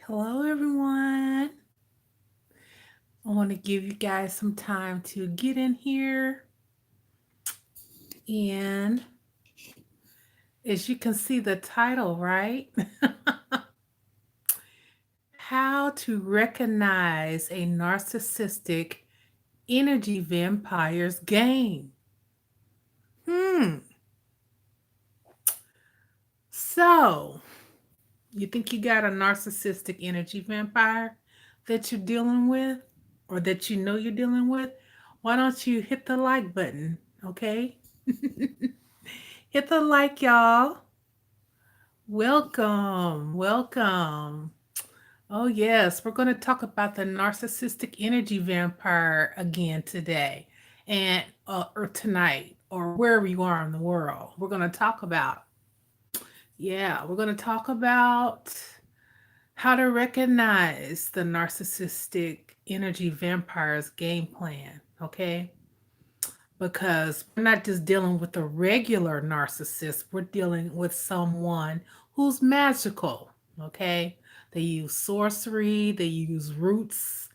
Hello, everyone. I want to give you guys some time to get in here. And as you can see the title, right? How to recognize a narcissistic energy vampire's game. Hmm. So, you think you got a narcissistic energy vampire that you're dealing with or that you know you're dealing with? Why don't you hit the like button, okay? Hit the like, y'all. Welcome, welcome. Oh, yes, we're going to talk about the narcissistic energy vampire again today or tonight or wherever you are in the world. We're going to talk about, we're going to talk about how to recognize the narcissistic energy vampire's game plan, okay? Because we're not just dealing with a regular narcissist, we're dealing with someone who's magical, okay? They use sorcery, they use roots,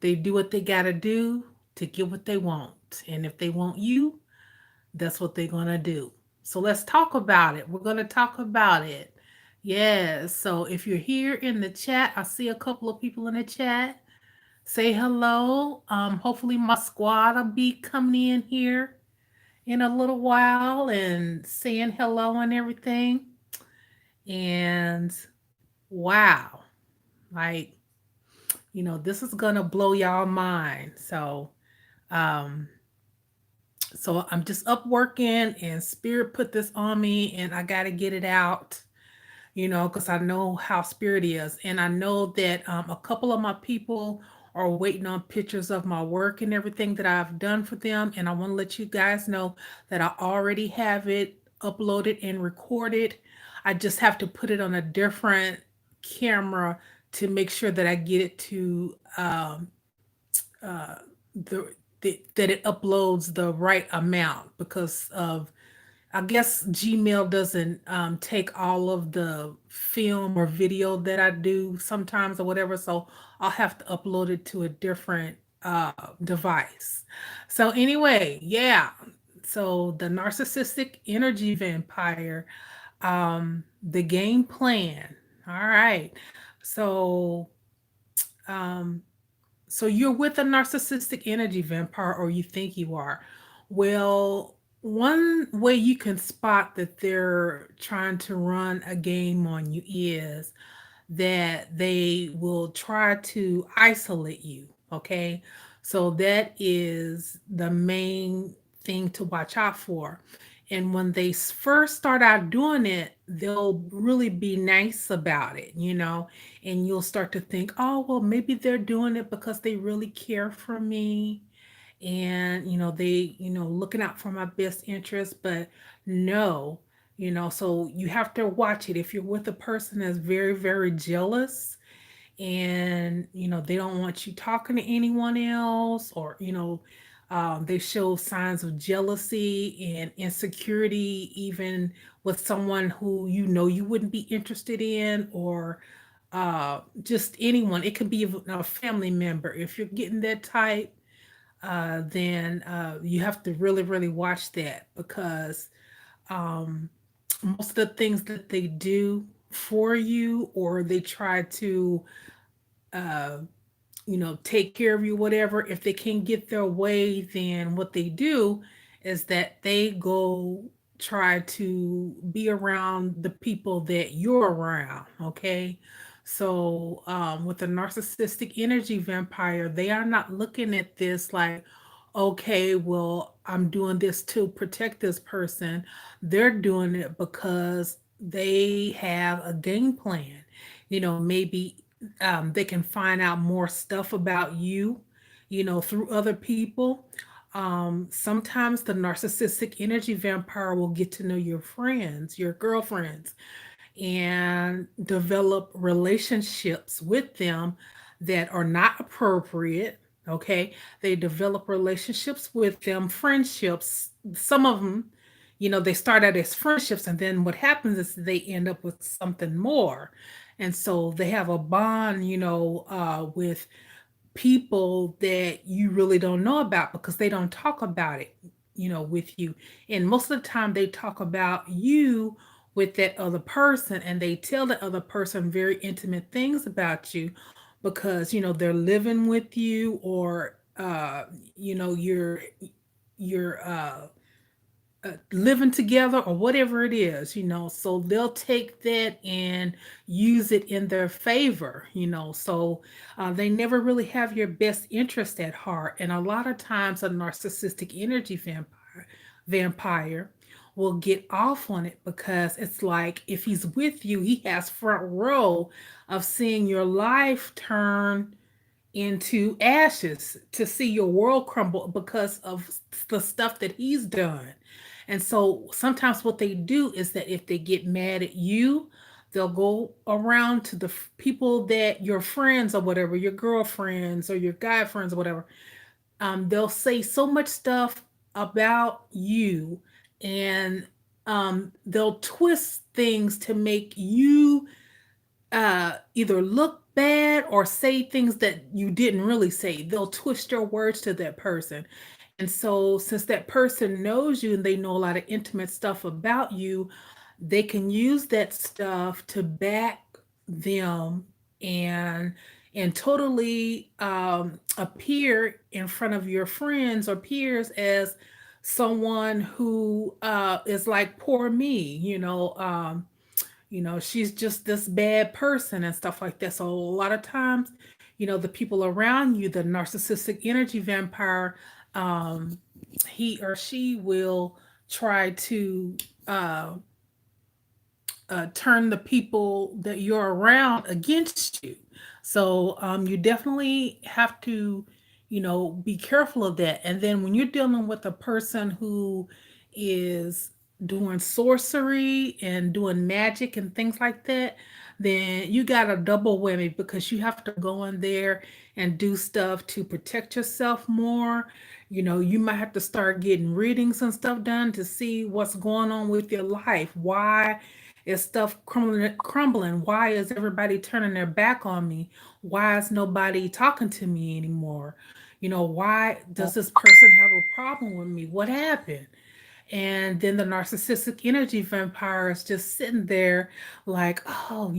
they do what they gotta do to get what they want. And if they want you, that's what they're gonna do. So let's talk about it. We're gonna talk about it. Yes. So if you're here in the chat, I see a couple of people in the chat. Say hello. Hopefully my squad will be coming in here in a little while and saying hello and everything. And wow, like, this is gonna blow y'all mind. Um, so I'm just up working and spirit put this on me and I gotta get it out, because I know how spirit is. And I know that a couple of my people are waiting on pictures of my work and everything that I've done for them. And I want to let you guys know that I already have it uploaded and recorded. I just have to put it on a different camera to make sure that I get it to uh, that it uploads the right amount because of I guess Gmail doesn't take all of the film or video that I do sometimes or whatever, so I'll have to upload it to a different device. So anyway, yeah. So the narcissistic energy vampire, the game plan. All right. So um, so you're with a narcissistic energy vampire, or you think you are. Well, one way you can spot that they're trying to run a game on you is that they will try to isolate you. Okay. So that is the main thing to watch out for. And when they first start out doing it, they'll really be nice about it, and you'll start to think, oh, well, maybe they're doing it because they really care for me and they looking out for my best interest. But no, so you have to watch it. If you're with a person that's very, very jealous and they don't want you talking to anyone else, or they show signs of jealousy and insecurity even with someone who you wouldn't be interested in, or just anyone. It could be even a family member. If you're getting that type, then you have to really, really watch that, because um, most of the things that they do for you, or they try to uh, take care of you, whatever, if they can't get their way, then what they do is that they go try to be around the people that you're around, okay? So, with a narcissistic energy vampire, they are not looking at this like, okay, well, I'm doing this to protect this person. They're doing it because they have a game plan. Maybe they can find out more stuff about you, through other people. Sometimes the narcissistic energy vampire will get to know your friends, your girlfriends, and develop relationships with them that are not appropriate. Okay. They develop relationships with them, friendships. Some of them, they start out as friendships, and then what happens is they end up with something more. And so they have a bond, with people that you really don't know about because they don't talk about it, with you. And most of the time they talk about you with that other person, and they tell the other person very intimate things about you because, they're living with you, or you're living together or whatever it is, so they'll take that and use it in their favor, so they never really have your best interest at heart. And a lot of times a narcissistic energy vampire will get off on it because it's like if he's with you, he has front row of seeing your life turn into ashes, to see your world crumble because of the stuff that he's done. And so sometimes what they do is that if they get mad at you, they'll go around to the people that your friends or whatever, your girlfriends or your guy friends or whatever, they'll say so much stuff about you, and they'll twist things to make you either look bad or say things that you didn't really say. They'll twist your words to that person. And so, since that person knows you and they know a lot of intimate stuff about you, they can use that stuff to back them and totally appear in front of your friends or peers as someone who is like poor me, she's just this bad person and stuff like that. So a lot of times, the people around you, the narcissistic energy vampire, um, he or she will try to uh, turn the people that you're around against you. So you definitely have to, be careful of that. And then when you're dealing with a person who is doing sorcery and doing magic and things like that, then you got a double whammy because you have to go in there and do stuff to protect yourself more. You might have to start getting readings and stuff done to see what's going on with your life. Why is stuff crumbling? Why is everybody turning their back on me? Why is nobody talking to me anymore? Why does this person have a problem with me? What happened? And then the narcissistic energy vampire is just sitting there like, oh,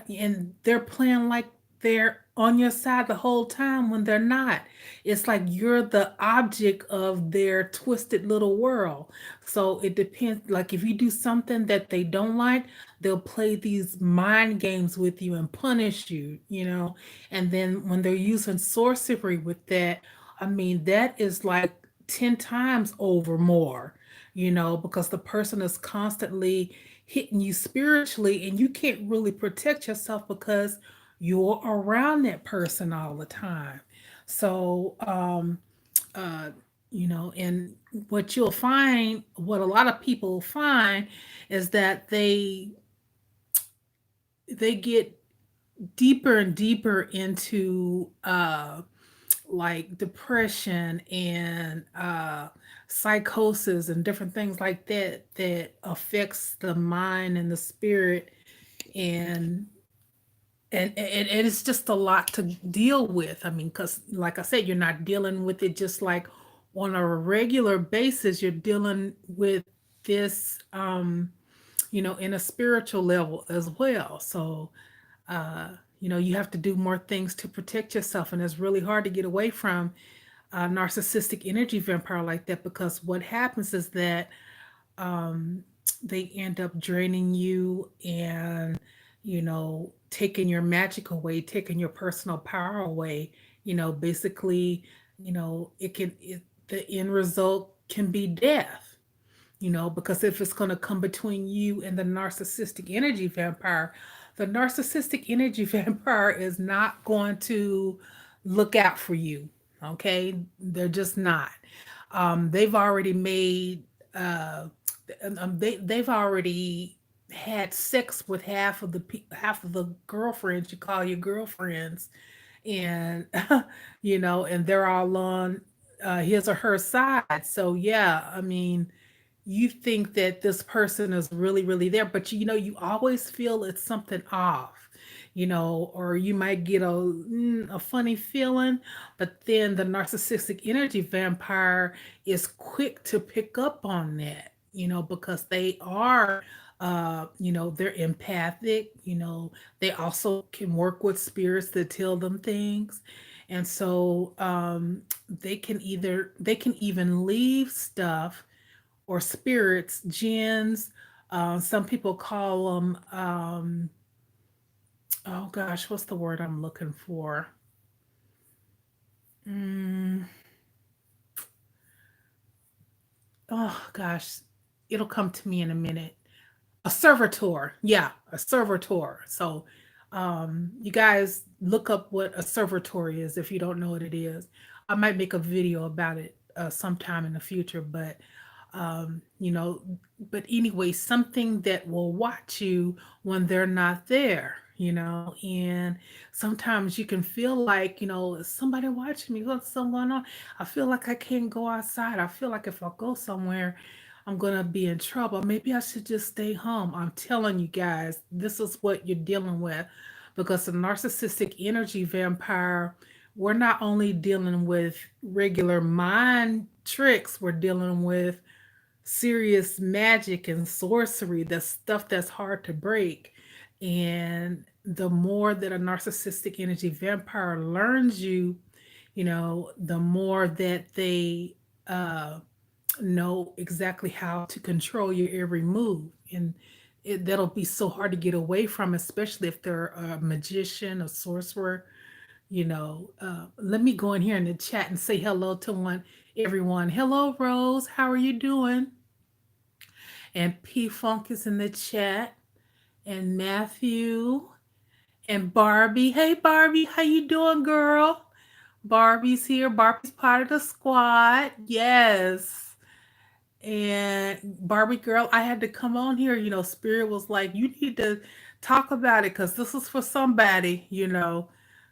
and they're playing like they're on your side the whole time when they're not. It's like you're the object of their twisted little world. So it depends. Like if you do something that they don't like, they'll play these mind games with you and punish you, And then when they're using sorcery with that, I mean, that is like 10 times over more, because the person is constantly hitting you spiritually, and you can't really protect yourself because you're around that person all the time. So uh and what you'll find, what a lot of people find, is that they get deeper and deeper into like depression and psychosis and different things like that that affects the mind and the spirit, and and it's just a lot to deal with. I mean, because like I said, you're not dealing with it just like on a regular basis. You're dealing with this in a spiritual level as well. So uh you have to do more things to protect yourself, and it's really hard to get away from a narcissistic energy vampire like that, because what happens is that um, they end up draining you and taking your magic away, taking your personal power away. Basically, the end result can be death, because if it's going to come between you and the narcissistic energy vampire, the narcissistic energy vampire is not going to look out for you. Okay, they're just not. They've already made they've already had sex with half of the girlfriends you call your girlfriends, and and they're all on his or her side. So yeah, I mean, you think that this person is really, really there, but you always feel it's something off, or you might get a funny feeling, but then the narcissistic energy vampire is quick to pick up on that, because they are, they're empathic, they also can work with spirits that tell them things. And so they can even leave stuff or spirits, jinns. Some people call them, oh gosh, what's the word I'm looking for? Mm, oh gosh, it'll come to me in a minute. A servitor. Yeah, a servitor. So you guys look up what a servitor is if you don't know what it is. I might make a video about it sometime in the future, but um, you know, but anyway, something that will watch you when they're not there, and sometimes you can feel like, is somebody watching me? What's so going on? I feel like I can't go outside. I feel like if I go somewhere, I'm gonna be in trouble. Maybe I should just stay home. I'm telling you guys, this is what you're dealing with because the narcissistic energy vampire, we're not only dealing with regular mind tricks, we're dealing with serious magic and sorcery, the stuff that's hard to break. And the more that a narcissistic energy vampire learns you, the more that they know exactly how to control your every move. And that'll be so hard to get away from, especially if they're a magician, a sorcerer. Let me go in here in the chat and say hello to everyone. Hello, Rose. How are you doing? And P Funk is in the chat, and Matthew and Barbie. Hey, Barbie, how you doing, girl? Barbie's here. Barbie's part of the squad. Yes. And Barbie girl, I had to come on here. Spirit was like, you need to talk about it because this is for somebody.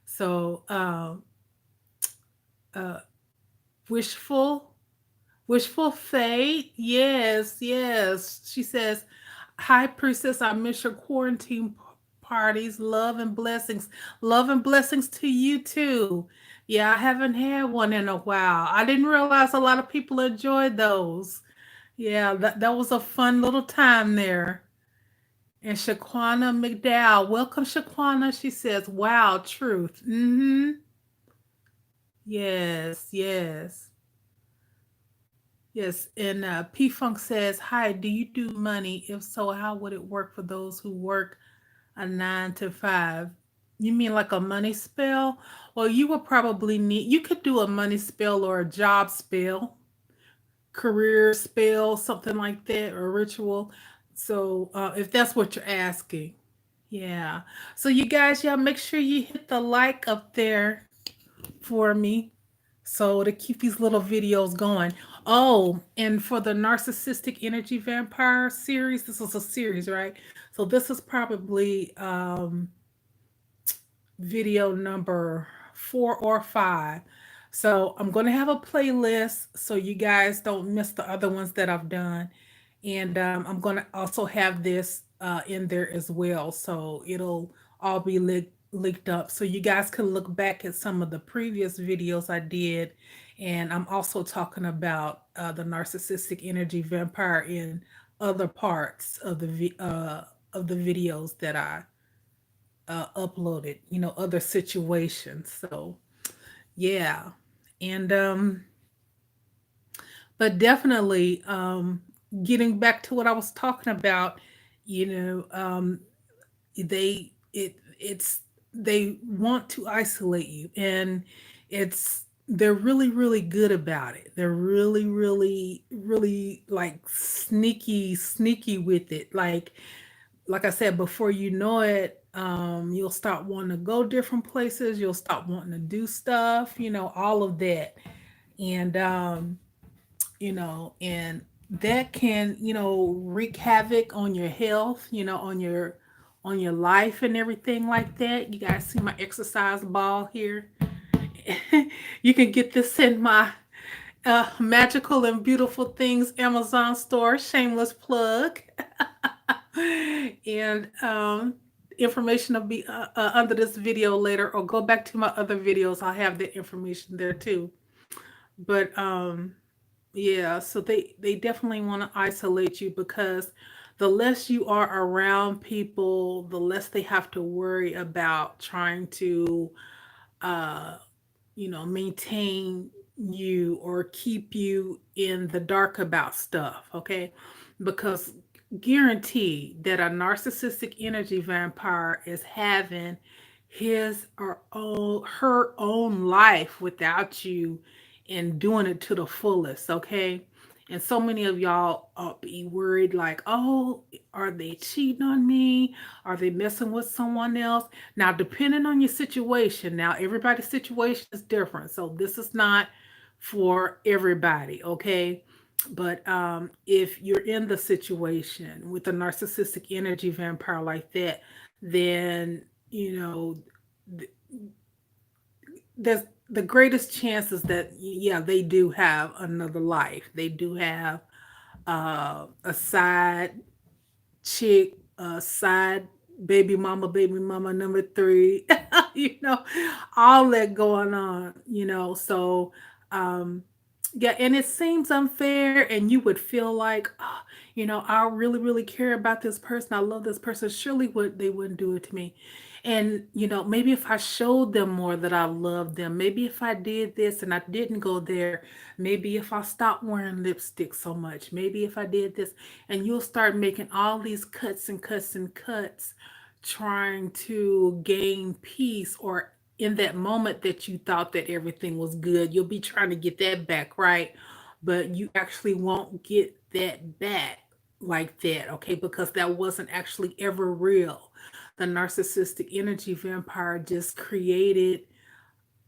So, uh, wishful, wishful fate. Yes, yes. She says, hi, priestess. I miss your quarantine parties. Love and blessings. Love and blessings to you too. Yeah, I haven't had one in a while. I didn't realize a lot of people enjoyed those. Yeah, that was a fun little time there. And Shaquana McDowell, welcome Shaquana. She says, "Wow, truth." Yes, yes, yes. And P Funk says, "Hi, do you do money? If so, how would it work for those who work a 9 to 5? You mean like a money spell? Well, you would probably need. You could do a money spell or a job spell, career spell, something like that, or ritual. So, if that's what you're asking, yeah. So, you guys, y'all make sure you hit the like up there for me so to keep these little videos going. Oh, and for the Narcissistic Energy Vampire series, this is a series, right? So, this is probably video number 4 or 5. So I'm going to have a playlist so you guys don't miss the other ones that I've done. And I'm going to also have this in there as well. So it'll all be linked up. So you guys can look back at some of the previous videos I did. And I'm also talking about the narcissistic energy vampire in other parts of of the videos that I uploaded, other situations. So, yeah. And, but definitely, getting back to what I was talking about, you know, um, it's, they want to isolate you and they're really, really good about it. They're really, really, really like sneaky with it. Like I said, before you know it, you'll start wanting to go different places. You'll stop wanting to do stuff, all of that. And, and that can, wreak havoc on your health, on your life and everything like that. You guys see my exercise ball here. You can get this Magical and Beautiful Things Amazon store, shameless plug. And information will be under this video later, or go back to my other videos. I'll have the information there too. But yeah, so they definitely want to isolate you because the less you are around people, the less they have to worry about trying to uh maintain you or keep you in the dark about stuff, okay? Because guarantee that a narcissistic energy vampire is having his or own her own life without you and doing it to the fullest, okay? And so many of y'all be worried, like, oh, are they cheating on me? Are they messing with someone else? Now, depending on your situation, now everybody's situation is different. So this is not for everybody, okay? But if you're in the situation with a narcissistic energy vampire like that, then th- there's the greatest chances that yeah, they do have another life. They do have a side chick, side baby mama number three, you know, all that going on, So, um, yeah, and it seems unfair, and you would feel like, oh, I really, really care about this person. I love this person. Surely would they wouldn't do it to me. And maybe if I showed them more that I loved them, maybe if I did this and I didn't go there, maybe if I stopped wearing lipstick so much, maybe if I did this, and you'll start making all these cuts and cuts and cuts, trying to gain peace, or in that moment that you thought that everything was good, you'll be trying to get that back, right? But you actually won't get that back like that, okay? Because that wasn't actually ever real. The narcissistic energy vampire just created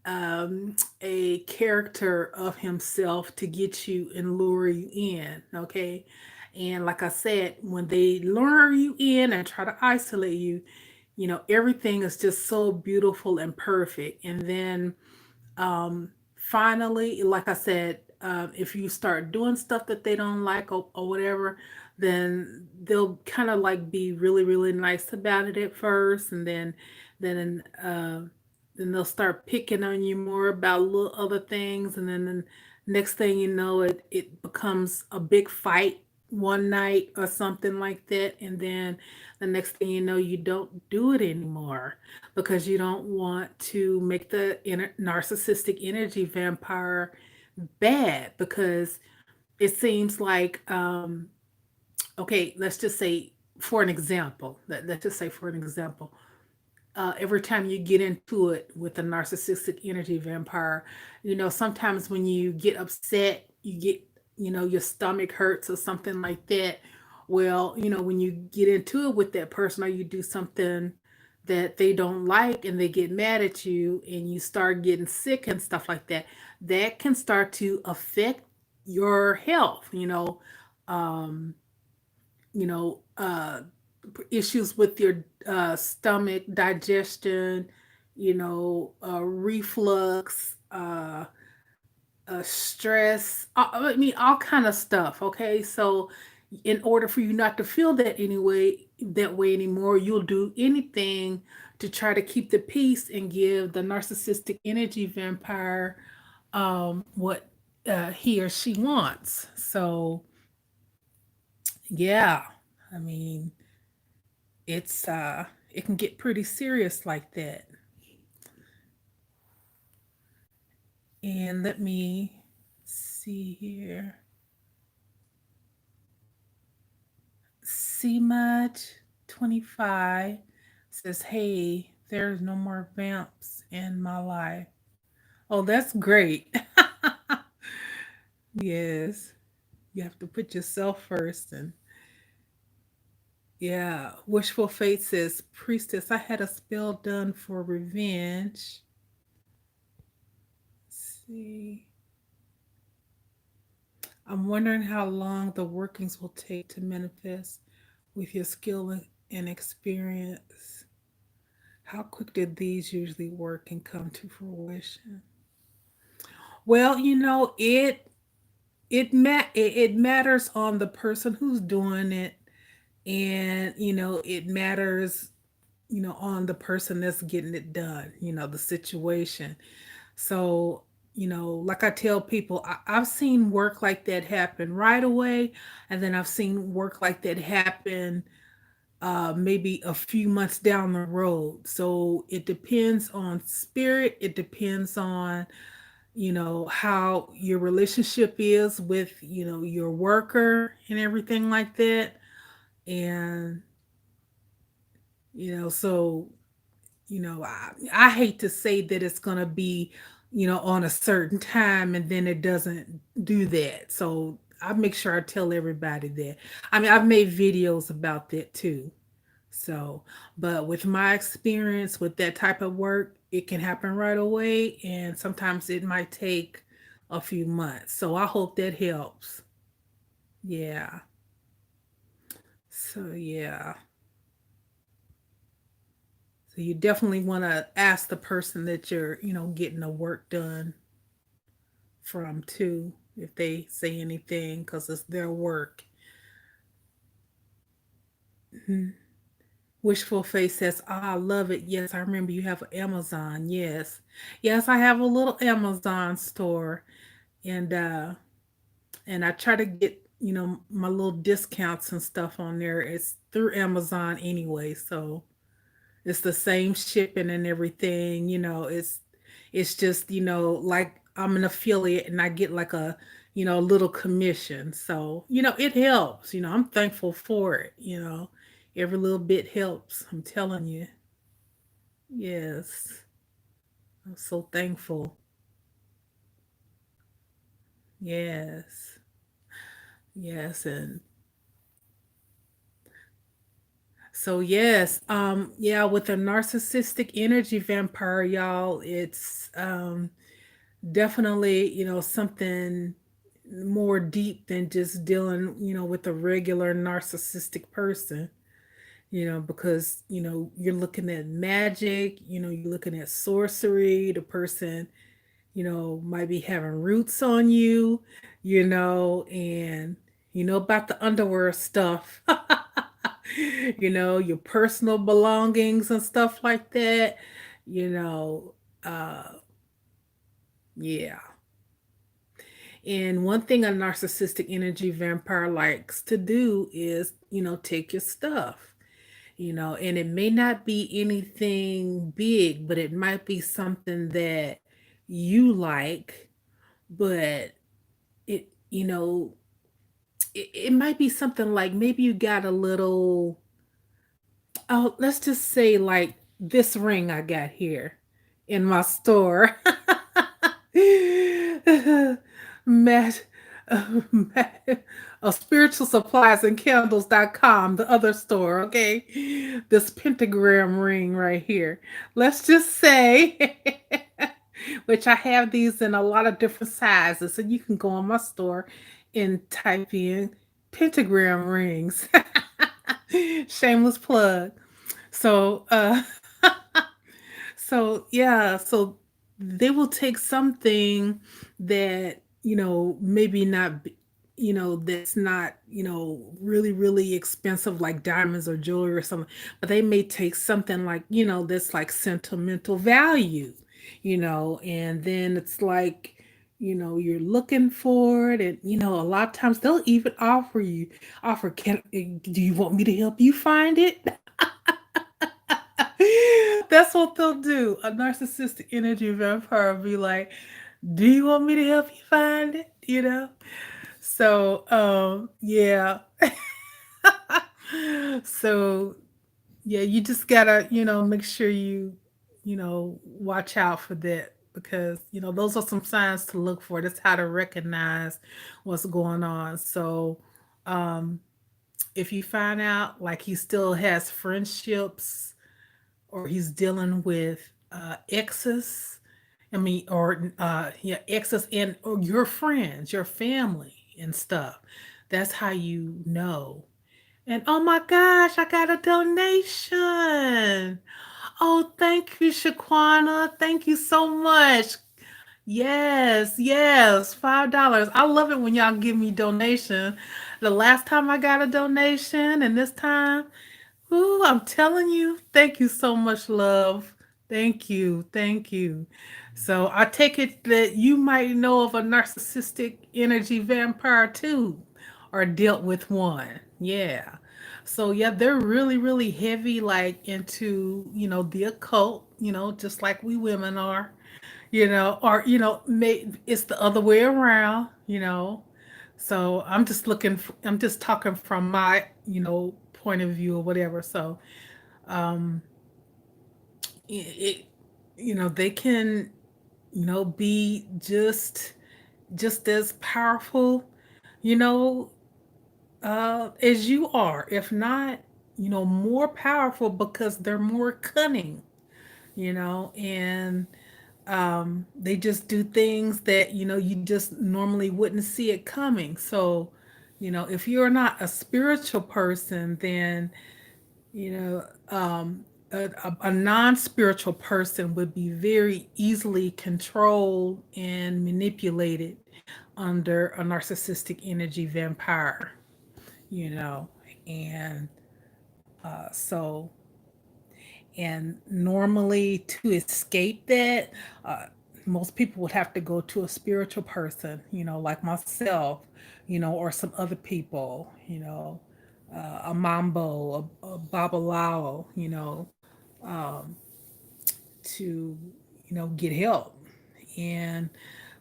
a character of himself to get you and lure you in, okay? And like I said, when they lure you in and try to isolate you, everything is just so beautiful and perfect. And then finally, like I said, if you start doing stuff that they don't like, or whatever, then they'll kind of like be really, really nice about it at first, and then they'll start picking on you more about little other things, and then the next thing you know, it becomes a big fight one night or something like that, and then the next thing you know, you don't do it anymore because you don't want to make the narcissistic energy vampire bad, because it seems like okay, let's just say for an example, let's just say for an example, every time you get into it with a narcissistic energy vampire, sometimes when you get upset, you get, your stomach hurts or something like that. Well, when you get into it with that person, or you do something that they don't like and they get mad at you and you start getting sick and stuff like that, that can start to affect your health, um, you know, uh, issues with your stomach, digestion, reflux, stress. I mean, all kind of stuff. Okay, so in order for you not to feel that way anymore, you'll do anything to try to keep the peace and give the narcissistic energy vampire what he or she wants. So yeah, I mean, it can get pretty serious like that. And let me see here. Cmudge 25 says, "Hey, there's no more vamps in my life." Oh, that's great. Yes, you have to put yourself first. And yeah, Wishful Fate says, "Priestess, I had a spell done for revenge." Let's see. I'm wondering how long the workings will take to manifest with your skill and experience. How quick did these usually work and come to fruition? Well, it. it matters on the person who's doing it, and it matters on the person that's getting it done, the situation. So, like I tell people, I've seen work like that happen right away, and then I've seen work like that happen maybe a few months down the road. So it depends on spirit. It depends on, how your relationship is with, your worker and everything like that. And, so I hate to say that it's going to be, on a certain time and then it doesn't do that. So I make sure I tell everybody that. I mean, I've made videos about that too. So, but with my experience with that type of work, it can happen right away, and sometimes it might take a few months. So I hope that helps. Yeah. So, yeah. So you definitely want to ask the person that you're, getting the work done from too, if they say anything, because it's their work. Mhm. Wishful Face says, "Ah, I love it. Yes, I remember you have Amazon. Yes. Yes, I have a little Amazon store, and I try to get, my little discounts and stuff on there. It's through Amazon anyway, so it's the same shipping and everything. It's just, like I'm an affiliate and I get like a, a little commission. So, it helps. I'm thankful for it, Every little bit helps. I'm telling you. Yes. I'm so thankful. Yes. Yes. And so yes, yeah, with a narcissistic energy vampire, y'all, it's definitely, something more deep than just dealing, with a regular narcissistic person, because, you're looking at magic, you're looking at sorcery, the person, might be having roots on you, and about the underwear stuff. Your personal belongings and stuff like that. You know, uh yeah. And one thing a narcissistic energy vampire likes to do is, take your stuff. And it may not be anything big, but it might be something that you like, but it, it might be something like maybe you got a little, oh, let's just say like this ring I got here in my store. Matt, Matt, spiritual supplies and candles.com, the other store, okay? This pentagram ring right here. Let's just say, which I have these in a lot of different sizes, so you can go on my store and type in pentagram rings. Shameless plug. So, so yeah, so they will take something that, maybe not, that's not, really, really expensive, like diamonds or jewelry or something, but they may take something like, that's like sentimental value, and then it's like, you're looking for it, and, a lot of times they'll even offer, do you want me to help you find it? That's what they'll do. A narcissistic energy vampire will be like, "Do you want me to help you find it?" So, yeah. So, yeah, you just gotta, make sure you, watch out for that because, those are some signs to look for. That's how to recognize what's going on. So, um, if you find out like he still has friendships or he's dealing with exes, I mean, or yeah, exes and or your friends, your family and stuff. That's how you know. And oh my gosh, I got a donation. Oh, thank you, Shaquana. Thank you so much. Yes, yes, $5. I love it when y'all give me donation. The last time I got a donation, and this time, ooh, I'm telling you, thank you so much, love. Thank you, thank you. So I take it that you might know of a narcissistic energy vampire too, or dealt with one. Yeah. So yeah, they're really, really heavy, like into, the occult, just like we women are, or it's the other way around. So I'm just talking from my point of view or whatever. So um it, they can be just as powerful, you know as you are, if not more powerful, because they're more cunning, and they just do things that you just normally wouldn't see it coming. So if you're not a spiritual person, then you know a non-spiritual person would be very easily controlled and manipulated under a narcissistic energy vampire, you know and so and normally, to escape that, uh, most people would have to go to a spiritual person, like myself, or some other people, a mambo, a babalao, to, get help. And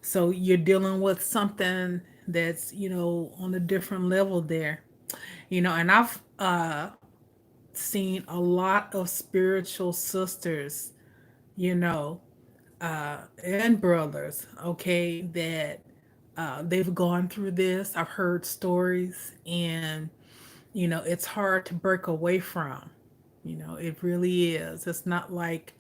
so you're dealing with something that's, on a different level there, and I've seen a lot of spiritual sisters, you know, and brothers, okay, that they've gone through this. I've heard stories, and it's hard to break away from. It really is. It's not like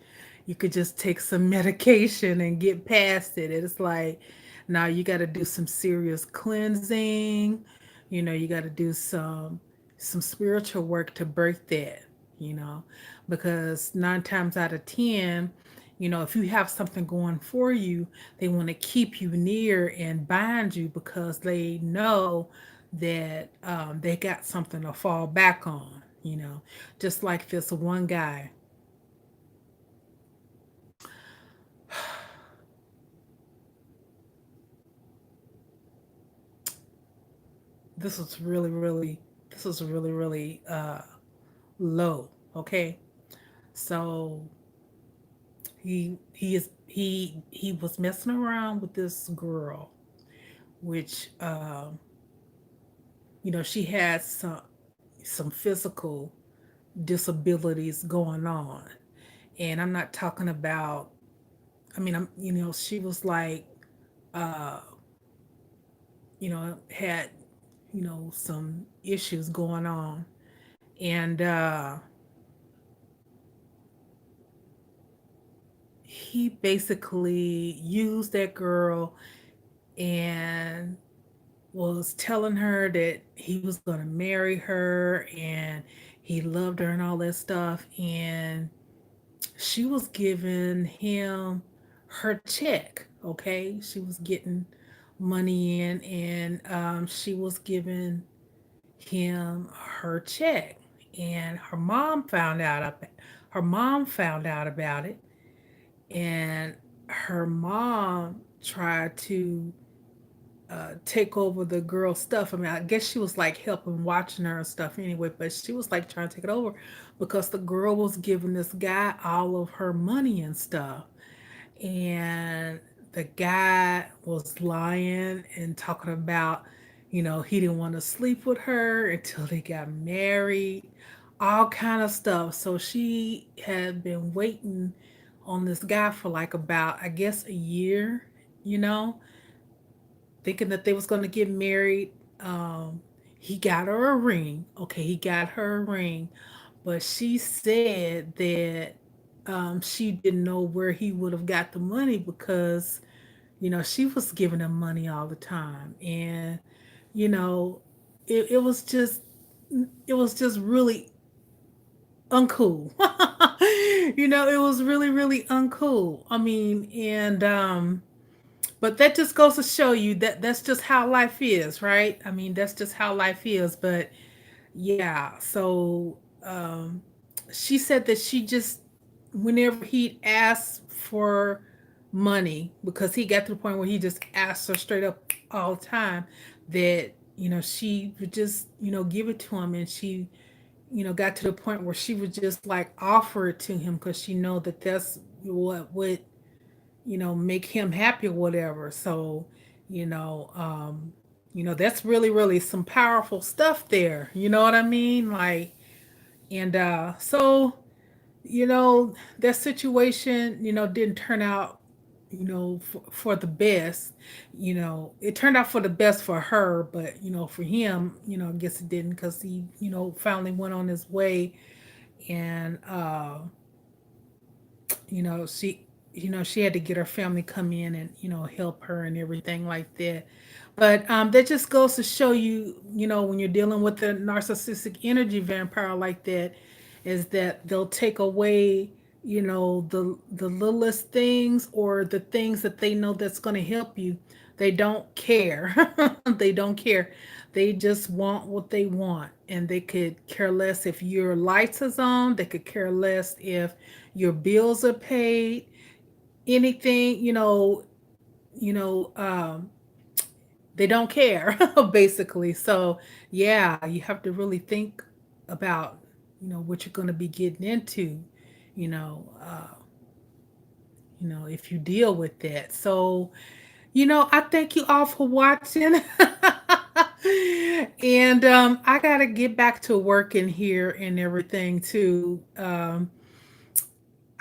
you could just take some medication and get past it. It's like now you got to do some serious cleansing. You got to do some spiritual work to break that. You know, because 9 times out of 10, if you have something going for you, they want to keep you near and bind you because they know that they got something to fall back on. Just like this one guy. This was really, really, this was really, really low. Okay, so he was messing around with this girl, which she had some physical disabilities going on, and I'm not talking about. I mean, she was like, uh, had some issues going on, and he basically used that girl and was telling her that he was going to marry her and he loved her and all that stuff. And she was giving him her check. Okay, she was getting money in, and she was giving him her check. And her mom found out about it, and her mom tried to take over the girl's stuff. I mean, I guess she was like helping watching her and stuff anyway, but she was like trying to take it over because the girl was giving this guy all of her money and stuff. And the guy was lying and talking about, he didn't want to sleep with her until they got married, all kind of stuff. So she had been waiting on this guy for like about, I guess, a year, you know, thinking that they was going to get married. Um, he got her a ring. Okay, he got her a ring, but she said that she didn't know where he would have got the money because she was giving him money all the time, and you know it was just really uncool. It was really really uncool. I mean, and But that just goes to show you that that's just how life is, right? I mean, that's just how life is. But yeah, so she said that she just, whenever he asked for money, because he got to the point where he just asked her straight up all the time, that, she would just, give it to him. And she, got to the point where she would just like offer it to him because she know that that's what would, make him happy or whatever. So, you know, um, that's really, really some powerful stuff there. You know what I mean? Like, and that situation, didn't turn out, for the best. It turned out for the best for her, but, for him, I guess it didn't, because he, finally went on his way. And, she, she had to get her family come in and, help her and everything like that. But that just goes to show you, when you're dealing with the narcissistic energy vampire like that, is that they'll take away, the littlest things, or the things that they know that's going to help you. They don't care. They don't care. They just want what they want, and they could care less if your lights is on. They could care less if your bills are paid. Anything, you know, um, they don't care, basically. So yeah, you have to really think about, what you're going to be getting into, you know, uh, if you deal with that. So, I thank you all for watching. And I gotta get back to working here and everything too.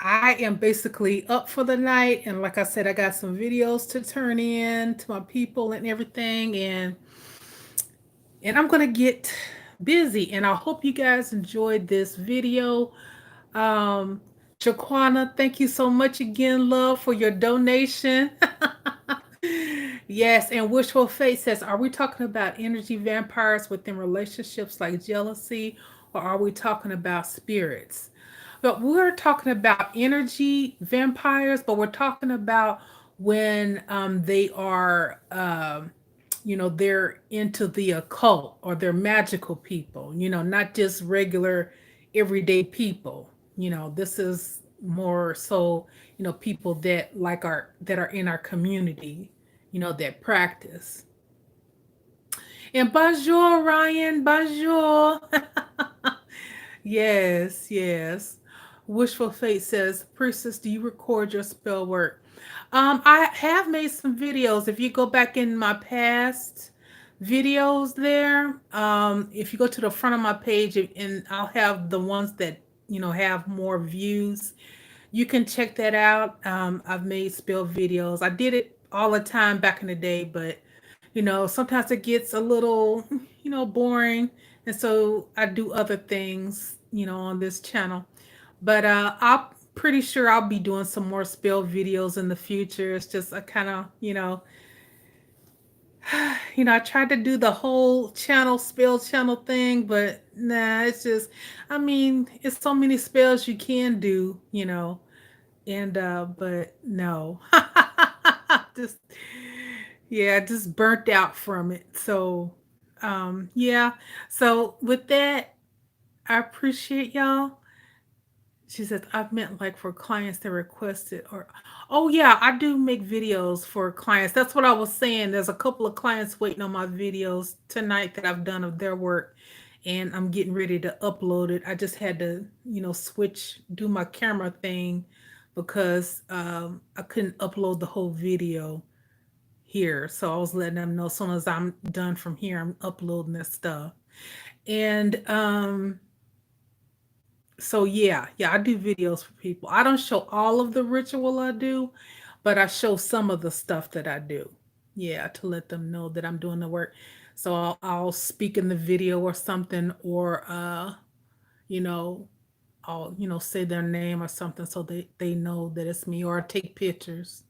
I am basically up for the night, and like I said, I got some videos to turn in to my people and everything, and I'm gonna get busy. And I hope you guys enjoyed this video. Um, Jaquana, thank you so much again, love, for your donation. Yes, and Wishful Fate says, are we talking about energy vampires within relationships like jealousy, or are we talking about spirits? But we're talking about energy vampires, but we're talking about when they are, they're into the occult, or they're magical people, not just regular everyday people. This is more so, people that that are in our community, that practice. And bonjour, Ryan. Bonjour. Yes, yes. Wishful Fate says, Priestess, do you record your spell work? I have made some videos. If you go back in my past videos there, if you go to the front of my page, and I'll have the ones that, have more views. You can check that out. I've made spell videos. I did it all the time back in the day, but sometimes it gets a little, boring. And so I do other things, on this channel. But I'm pretty sure I'll be doing some more spell videos in the future. It's just I kind of, I tried to do the whole channel spell channel thing, but nah, it's just, I mean, it's so many spells you can do, and but no. Just, yeah, just burnt out from it. So yeah, so with that, I appreciate y'all. She says, I've meant like for clients that requested, or, oh yeah, I do make videos for clients. That's what I was saying. There's a couple of clients waiting on my videos tonight that I've done of their work, and I'm getting ready to upload it. I just had to, do my camera thing, because I couldn't upload the whole video here. So I was letting them know as soon as I'm done from here, I'm uploading this stuff. And so yeah, I do videos for people. I don't show all of the ritual I do, but I show some of the stuff that I do. Yeah, to let them know that I'm doing the work. So I'll speak in the video or something, or you know, I'll say their name or something, so they know that it's me, or I take pictures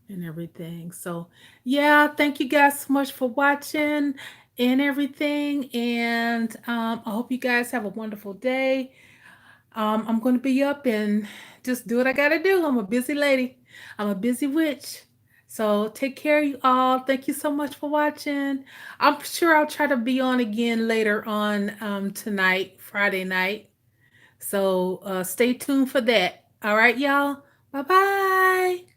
and everything. So yeah, thank you guys so much for watching and everything. And I hope you guys have a wonderful day. I'm going to be up and just do what I got to do. I'm a busy lady. I'm a busy witch. So take care, you all. Thank you so much for watching. I'm sure I'll try to be on again later on tonight, Friday night. So stay tuned for that. All right, y'all. Bye bye.